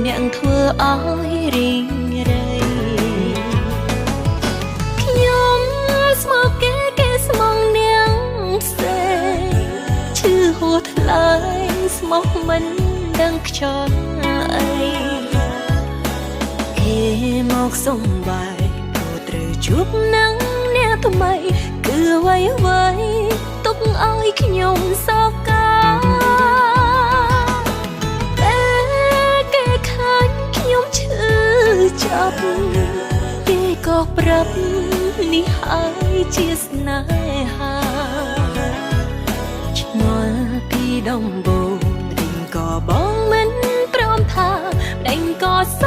អ្នកធ្វើឲ្យរីងរៃខ្ញុំស្មោកគេស្មងនាងផ្សេងឈឺហួថ្លៃស្មោះមិនដឹងខ្យល់អីគេមកសុំបាយក៏ត្រូវជួបនឹងអ្នកថ្មីគឺអ្វីទុកឲ្យខ្ញុំសោកកាចាប់គេក៏ប្រាប់នេះហើយជាស្នេហាឆ្ងល់ពីដំបូងរីងក៏បងមិនព្រមថាដេញក៏ស